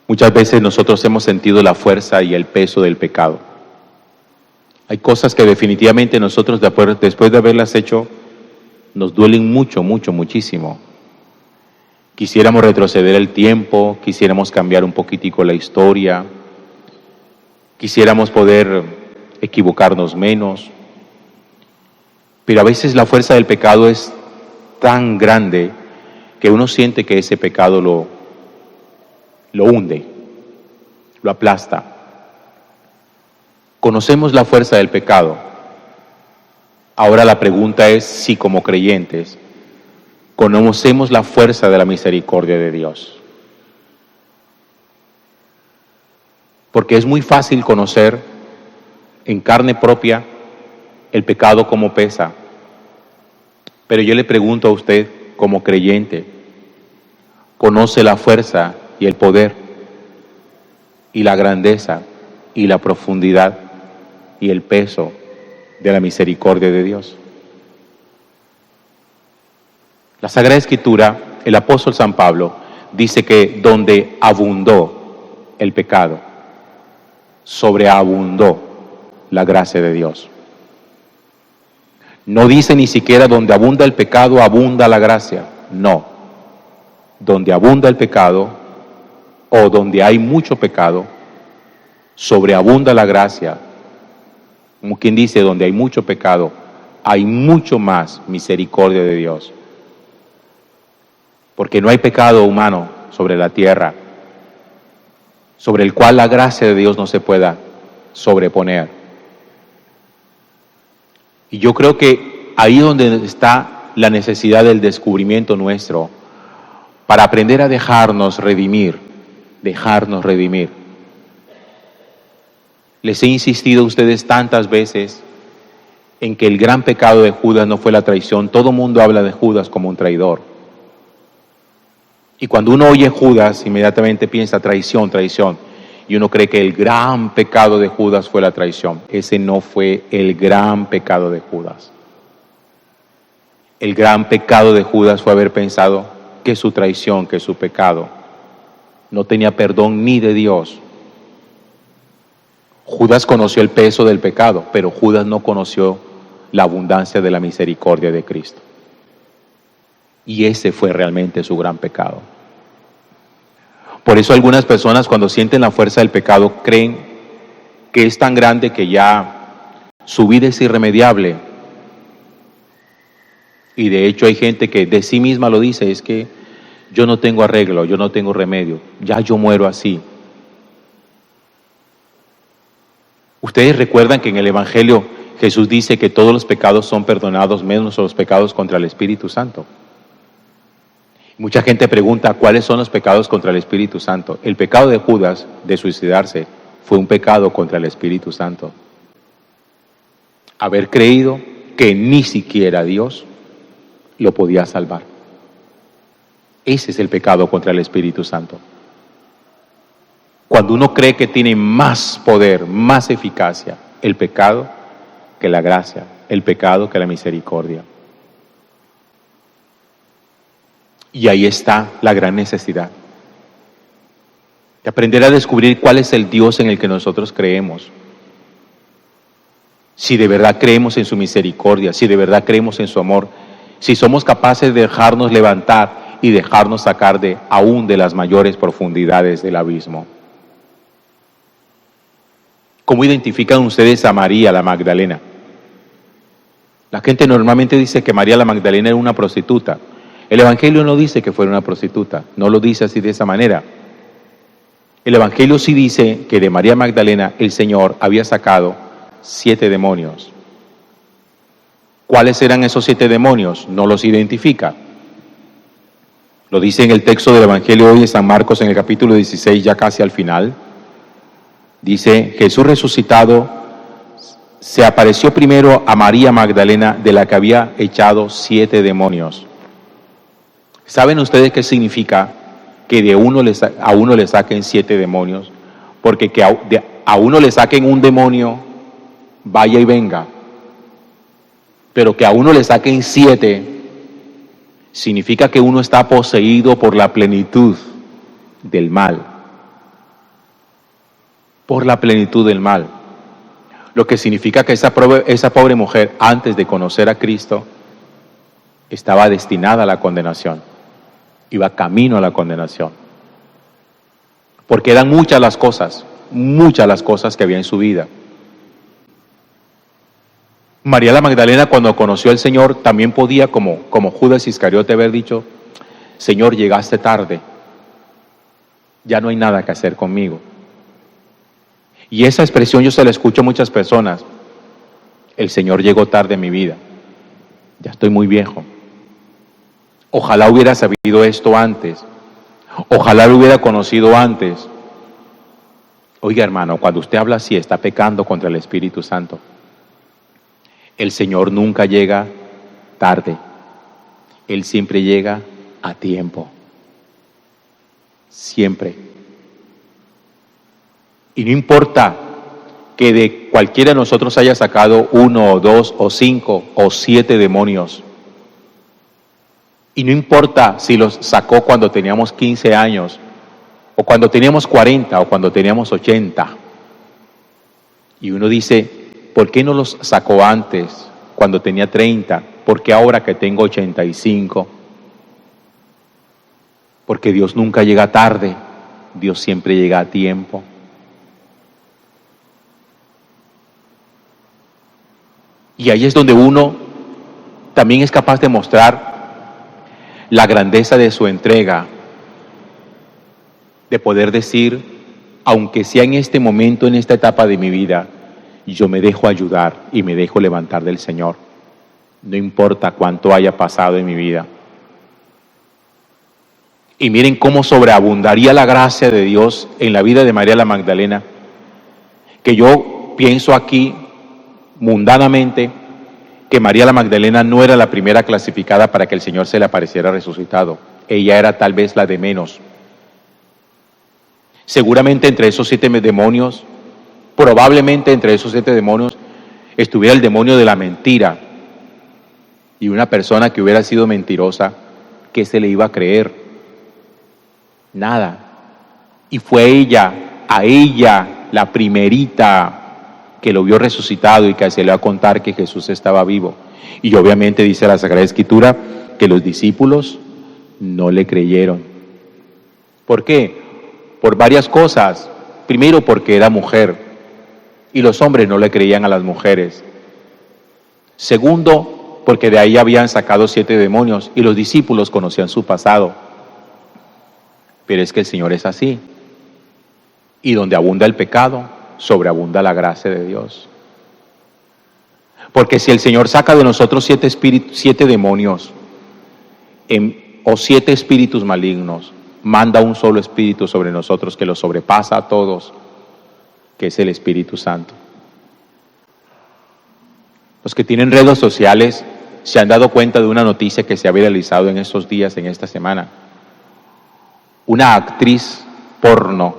Muchas veces nosotros hemos sentido la fuerza y el peso del pecado. Hay cosas que definitivamente nosotros después de haberlas hecho nos duelen mucho, muchísimo. Quisiéramos retroceder el tiempo, quisiéramos cambiar un poquitico la historia, quisiéramos poder equivocarnos menos, pero a veces la fuerza del pecado es tan grande que uno siente que ese pecado lo hunde, lo aplasta. Conocemos la fuerza del pecado. Ahora la pregunta es si como creyentes conocemos la fuerza de la misericordia de Dios. Porque es muy fácil conocer en carne propia el pecado como pesa. Pero yo le pregunto a usted, como creyente, ¿conoce la fuerza y el poder y la grandeza y la profundidad y el peso de la misericordia de Dios? La Sagrada Escritura, el apóstol San Pablo, dice que donde abundó el pecado, sobreabundó la gracia de Dios. No dice ni siquiera donde abunda el pecado, abunda la gracia. No. Donde abunda el pecado o donde hay mucho pecado, sobreabunda la gracia. Como quien dice, donde hay mucho pecado, hay mucho más misericordia de Dios. Porque no hay pecado humano sobre la tierra sobre el cual la gracia de Dios no se pueda sobreponer. Y yo creo que ahí es donde está la necesidad del descubrimiento nuestro para aprender a dejarnos redimir. Les he insistido a ustedes tantas veces en que el gran pecado de Judas no fue la traición. Todo mundo habla de Judas como un traidor. Y cuando uno oye Judas, inmediatamente piensa traición. Y uno cree que el gran pecado de Judas fue la traición. Ese no fue el gran pecado de Judas. El gran pecado de Judas fue haber pensado que su traición, que su pecado, no tenía perdón ni de Dios. Judas conoció el peso del pecado, pero Judas no conoció la abundancia de la misericordia de Cristo. Y ese fue realmente su gran pecado. Por eso algunas personas cuando sienten la fuerza del pecado creen que es tan grande que ya su vida es irremediable. Y de hecho hay gente que de sí misma lo dice, es que yo no tengo arreglo, yo no tengo remedio, ya yo muero así. Ustedes recuerdan que en el Evangelio Jesús dice que todos los pecados son perdonados menos los pecados contra el Espíritu Santo. Mucha gente pregunta, ¿cuáles son los pecados contra el Espíritu Santo? El pecado de Judas de suicidarse fue un pecado contra el Espíritu Santo. Haber creído que ni siquiera Dios lo podía salvar. Ese es el pecado contra el Espíritu Santo. Cuando uno cree que tiene más poder, más eficacia, el pecado que la gracia, el pecado que la misericordia. Y ahí está la gran necesidad de aprender a descubrir cuál es el Dios en el que nosotros creemos. Si de verdad creemos en su misericordia, si de verdad creemos en su amor, si somos capaces de dejarnos levantar y dejarnos sacar aún de las mayores profundidades del abismo. ¿Cómo identifican ustedes a María la Magdalena? La gente normalmente dice que María la Magdalena era una prostituta. El Evangelio no dice que fuera una prostituta, no lo dice así de esa manera. El Evangelio sí dice que de María Magdalena el Señor había sacado 7 demonios. ¿Cuáles eran esos 7 demonios? No los identifica. Lo dice en el texto del Evangelio hoy de San Marcos en el capítulo 16, ya casi al final. Dice, Jesús resucitado se apareció primero a María Magdalena, de la que había echado 7 demonios. ¿Saben ustedes qué significa que a uno le saquen 7 demonios? Porque que a uno le saquen un demonio, vaya y venga. Pero que a uno le saquen 7, significa que uno está poseído por la plenitud del mal. por la plenitud del mal. Lo que significa que esa pobre mujer, antes de conocer a Cristo, estaba destinada a la condenación. Iba camino a la condenación. Porque eran muchas las cosas que había en su vida. María la Magdalena, cuando conoció al Señor, también podía, como Judas Iscariote, haber dicho: Señor, llegaste tarde, ya no hay nada que hacer conmigo. Y esa expresión yo se la escucho a muchas personas: el Señor llegó tarde en mi vida, ya estoy muy viejo. Ojalá hubiera sabido esto antes, ojalá lo hubiera conocido antes. Oiga, hermano, cuando usted habla así, está pecando contra el Espíritu Santo. El Señor nunca llega tarde, Él siempre llega a tiempo, siempre. Y no importa que de cualquiera de nosotros haya sacado 1 o 2 o 5 o 7 demonios. Y no importa si los sacó cuando teníamos 15 años, o cuando teníamos 40, o cuando teníamos 80. Y uno dice: ¿por qué no los sacó antes, cuando tenía 30? ¿Por qué ahora que tengo 85? Porque Dios nunca llega tarde, Dios siempre llega a tiempo. Y ahí es donde uno también es capaz de mostrar la grandeza de su entrega, de poder decir: aunque sea en este momento, en esta etapa de mi vida, yo me dejo ayudar y me dejo levantar del Señor. No importa cuánto haya pasado en mi vida. Y miren cómo sobreabundaría la gracia de Dios en la vida de María la Magdalena, que yo pienso aquí mundanamente que María la Magdalena no era la primera clasificada para que el Señor se le apareciera resucitado. Ella era tal vez la de menos. Seguramente entre esos 7 demonios, probablemente entre esos 7 demonios, estuviera el demonio de la mentira. Y una persona que hubiera sido mentirosa, ¿qué se le iba a creer? Nada. Y fue a ella, la primerita que lo vio resucitado y que se le va a contar que Jesús estaba vivo. Y obviamente dice la Sagrada Escritura que los discípulos no le creyeron. ¿Por qué? Por varias cosas. Primero, porque era mujer y los hombres no le creían a las mujeres. Segundo, porque de ahí habían sacado 7 demonios y los discípulos conocían su pasado. Pero es que el Señor es así. Y donde abunda el pecado, sobreabunda la gracia de Dios. Porque si el Señor saca de nosotros 7 demonios o 7 espíritus malignos, manda un solo espíritu sobre nosotros que los sobrepasa a todos, que es el Espíritu Santo. Los que tienen redes sociales se han dado cuenta de una noticia que se ha viralizado en estos días, en esta semana. Una actriz porno,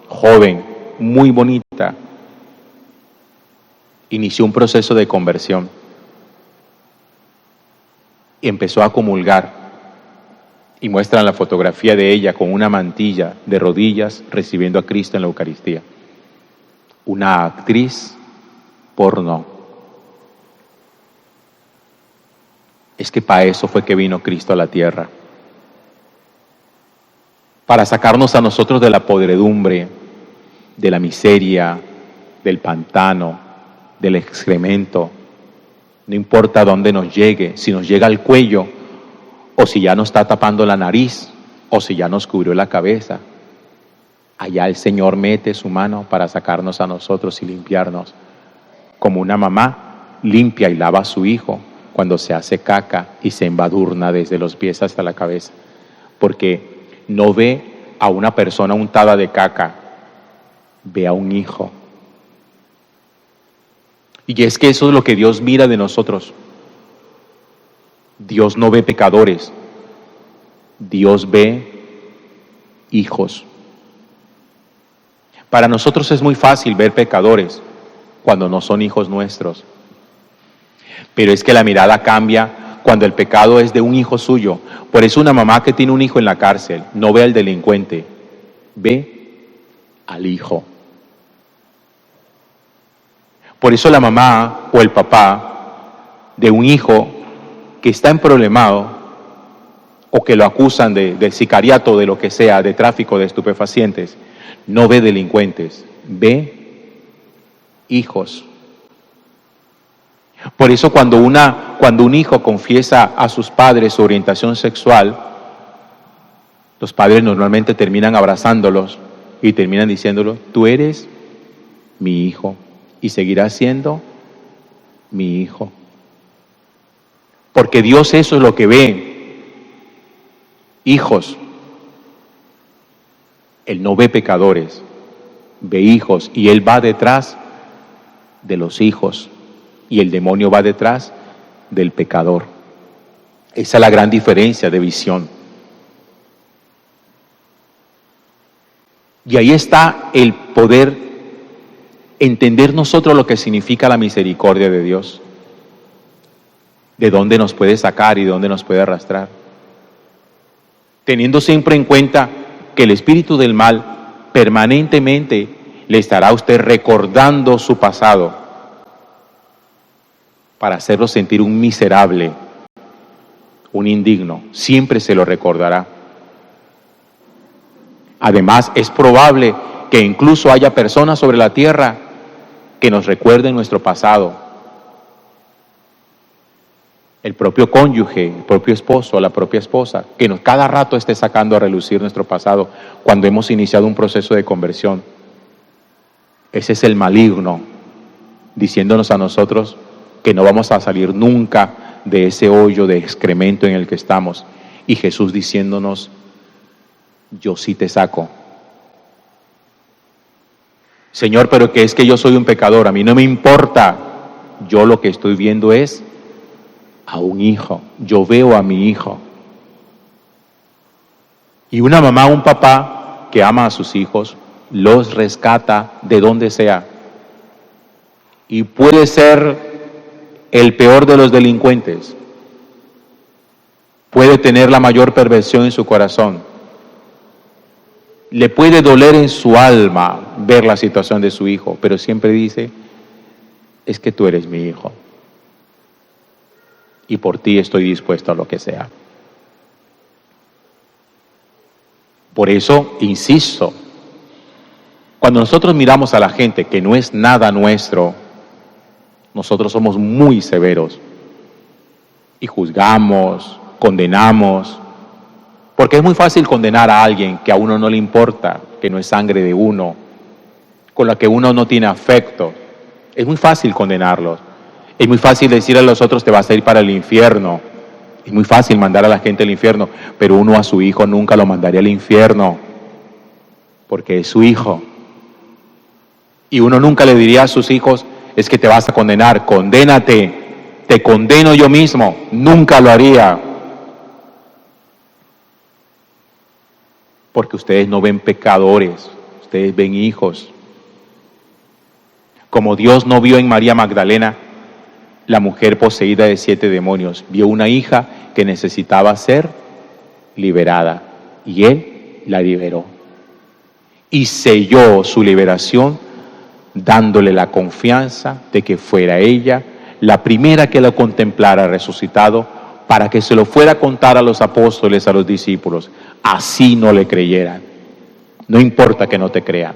joven, muy bonita, inició un proceso de conversión y empezó a comulgar, y muestran la fotografía de ella con una mantilla de rodillas recibiendo a Cristo en la Eucaristía. Una actriz porno. Es que para eso fue que vino Cristo a la tierra, para sacarnos a nosotros de la podredumbre, de la miseria, del pantano, del excremento. No importa dónde nos llegue, si nos llega al cuello, o si ya nos está tapando la nariz, o si ya nos cubrió la cabeza. Allá el Señor mete su mano para sacarnos a nosotros y limpiarnos. Como una mamá limpia y lava a su hijo cuando se hace caca y se embadurna desde los pies hasta la cabeza. Porque no ve a una persona untada de caca, ve a un hijo. Y es que eso es lo que Dios mira de nosotros. Dios no ve pecadores, Dios ve hijos. Para nosotros es muy fácil ver pecadores cuando no son hijos nuestros. Pero es que la mirada cambia cuando el pecado es de un hijo suyo. Por eso una mamá que tiene un hijo en la cárcel no ve al delincuente, ve al hijo. Por eso la mamá o el papá de un hijo que está emproblemado o que lo acusan de sicariato, de lo que sea, de tráfico de estupefacientes, no ve delincuentes, ve hijos. Por eso cuando un hijo confiesa a sus padres su orientación sexual, los padres normalmente terminan abrazándolos y terminan diciéndolo: tú eres mi hijo y seguirás siendo mi hijo. Porque Dios eso es lo que ve, hijos. Él no ve pecadores, ve hijos, y Él va detrás de los hijos y el demonio va detrás del pecador. Esa es la gran diferencia de visión. Y ahí está el poder entender nosotros lo que significa la misericordia de Dios, de dónde nos puede sacar y de dónde nos puede arrastrar, teniendo siempre en cuenta que el espíritu del mal permanentemente le estará a usted recordando su pasado para hacerlo sentir un miserable, un indigno. Siempre se lo recordará. Además, es probable que incluso haya personas sobre la tierra que nos recuerden nuestro pasado. El propio cónyuge, el propio esposo, la propia esposa, que cada rato esté sacando a relucir nuestro pasado cuando hemos iniciado un proceso de conversión. Ese es el maligno, diciéndonos a nosotros que no vamos a salir nunca de ese hoyo de excremento en el que estamos. Y Jesús diciéndonos: yo sí te saco. Señor, pero que es que yo soy un pecador, a mí no me importa. Yo lo que estoy viendo es a un hijo, yo veo a mi hijo. Y una mamá o un papá que ama a sus hijos, los rescata de donde sea. Y puede ser el peor de los delincuentes, puede tener la mayor perversión en su corazón, le puede doler en su alma ver la situación de su hijo, pero siempre dice: es que tú eres mi hijo y por ti estoy dispuesto a lo que sea. Por eso, insisto, cuando nosotros miramos a la gente que no es nada nuestro, nosotros somos muy severos y juzgamos, condenamos, porque es muy fácil condenar a alguien que a uno no le importa, que no es sangre de uno, con la que uno no tiene afecto. Es muy fácil condenarlos. Es muy fácil decir a los otros: te vas a ir para el infierno. Es muy fácil mandar a la gente al infierno, pero uno a su hijo nunca lo mandaría al infierno, porque es su hijo. Y uno nunca le diría a sus hijos: es que te vas a condenar, condénate, te condeno yo mismo. Nunca lo haría. Porque ustedes no ven pecadores, ustedes ven hijos. Como Dios no vio en María Magdalena la mujer poseída de 7 demonios, vio una hija que necesitaba ser liberada y Él la liberó. Y selló su liberación dándole la confianza de que fuera ella la primera que lo contemplara resucitado, para que se lo fuera a contar a los apóstoles, a los discípulos. Así no le creyeran. No importa que no te crean.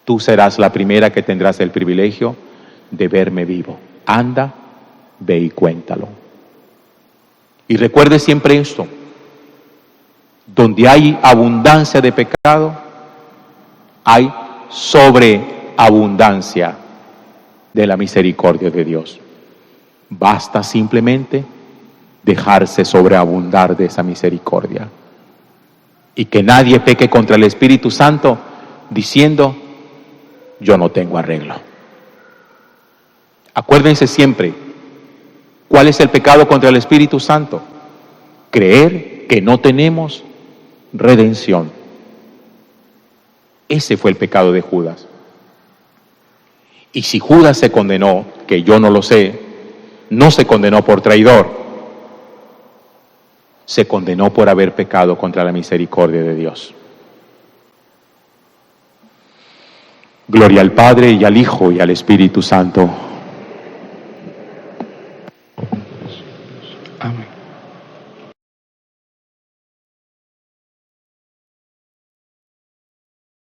Tú serás la primera que tendrás el privilegio de verme vivo. Anda, ve y cuéntalo. Y recuerde siempre esto: donde hay abundancia de pecado, hay sobreabundancia de la misericordia de Dios. Basta simplemente dejarse sobreabundar de esa misericordia. Y que nadie peque contra el Espíritu Santo diciendo: yo no tengo arreglo. Acuérdense siempre, ¿cuál es el pecado contra el Espíritu Santo? Creer que no tenemos redención. Ese fue el pecado de Judas. Y si Judas se condenó, que yo no lo sé, no se condenó por traidor, se condenó por haber pecado contra la misericordia de Dios. Gloria al Padre, y al Hijo, y al Espíritu Santo. Amén.